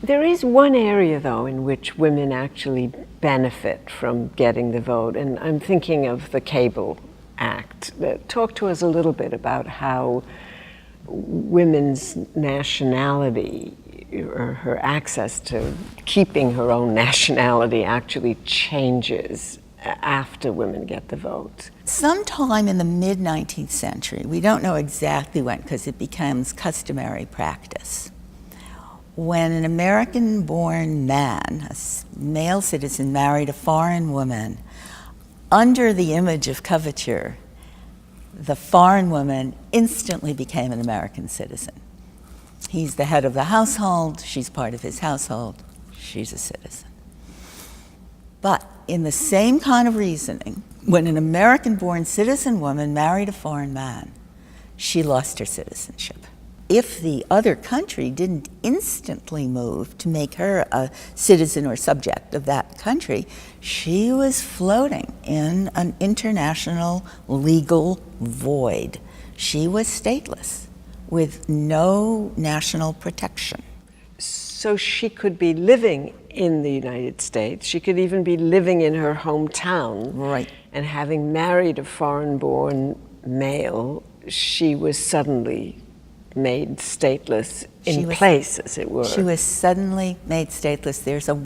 There is one area, though, in which women actually benefit from getting the vote, and I'm thinking of the Cable Act. Talk to us a little bit about how women's nationality, or her access to keeping her own nationality, actually changes after women get the vote. Sometime in the mid-19th century, we don't know exactly when because it becomes customary practice, when an American-born man, a male citizen, married a foreign woman, under the image of coverture, the foreign woman instantly became an American citizen. He's the head of the household, she's part of his household, she's a citizen. But in the same kind of reasoning, when an American-born citizen woman married a foreign man, she lost her citizenship. If the other country didn't instantly move to make her a citizen or subject of that country, she was floating in an international legal void. She was stateless, with no national protection. So she could be living in the United States, she could even be living in her hometown. Right. And having married a foreign-born male, she was suddenly made stateless in place, as it were. She was suddenly made stateless. There's a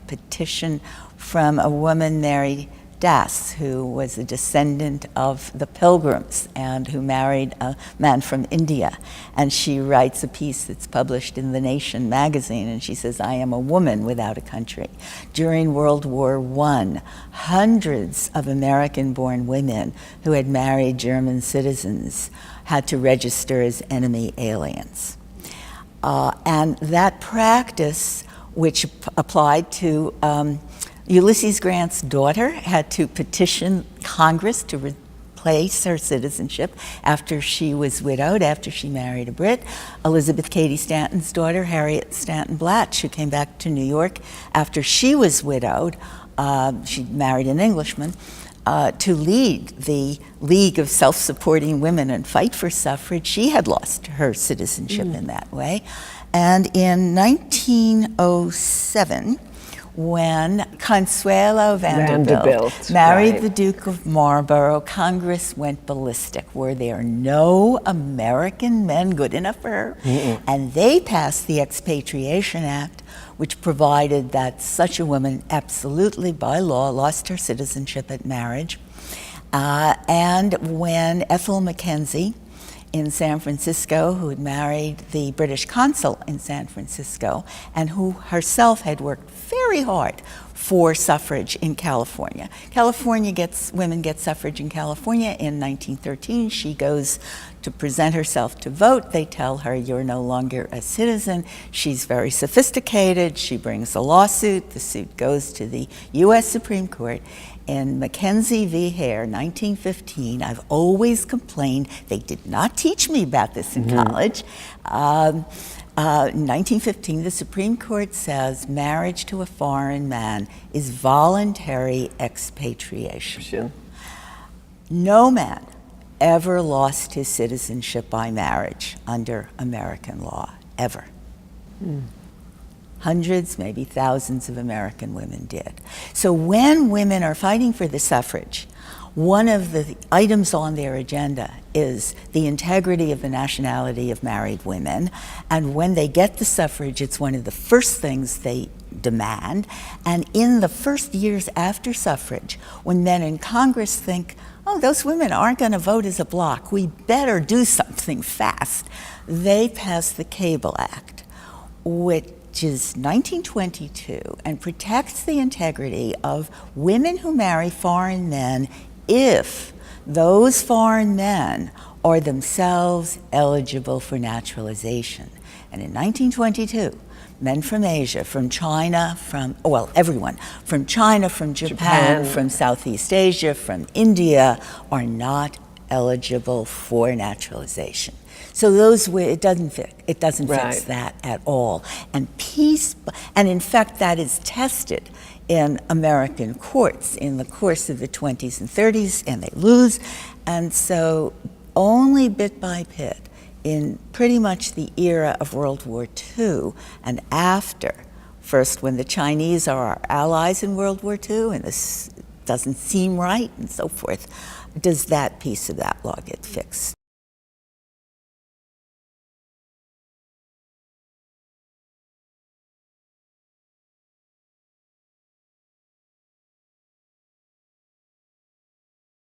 petition from a woman, Mary Das, who was a descendant of the Pilgrims and who married a man from India. And she writes a piece that's published in The Nation magazine, and she says, "I am a woman without a country." During World War I, hundreds of American-born women who had married German citizens had to register as enemy aliens. And that practice, which applied to Ulysses Grant's daughter, had to petition Congress to replace her citizenship after she was widowed, after she married a Brit. Elizabeth Cady Stanton's daughter, Harriet Stanton Blatch, who came back to New York after she was widowed, she married an Englishman, to lead the League of Self-Supporting Women and fight for suffrage. She had lost her citizenship in that way. And in 1907, when Consuelo Vanderbilt married the Duke of Marlborough, Congress went ballistic. Were there no American men good enough for her? And they passed the Expatriation Act, which provided that such a woman absolutely, by law, lost her citizenship at marriage. And when Ethel Mackenzie in San Francisco, who had married the British consul in San Francisco, and who herself had worked very hard for suffrage in California. Women get suffrage in California in 1913. She goes to present herself to vote. They tell her, "You're no longer a citizen." She's very sophisticated. She brings a lawsuit. The suit goes to the U.S. Supreme Court. In Mackenzie v. Hare, 1915, I've always complained, they did not teach me about this in college. 1915, the Supreme Court says marriage to a foreign man is voluntary expatriation. Sure. No man ever lost his citizenship by marriage under American law, ever. Hundreds, maybe thousands of American women did. So when women are fighting for the suffrage, one of the items on their agenda is the integrity of the nationality of married women. And when they get the suffrage, it's one of the first things they demand. And in the first years after suffrage, when men in Congress think, "Oh, those women aren't going to vote as a bloc, we better do something fast," they pass the Cable Act, which is 1922, and protects the integrity of women who marry foreign men if those foreign men are themselves eligible for naturalization. And in 1922, men from Asia, from China, everyone, from China, from Japan, from Southeast Asia, from India, are not eligible for naturalization. So it doesn't fix that at all. And in fact, that is tested in American courts in the course of the 20s and 30s, and they lose. And so only bit by bit in pretty much the era of World War II and after, first when the Chinese are our allies in World War II and this doesn't seem right and so forth, does that piece of that law get fixed?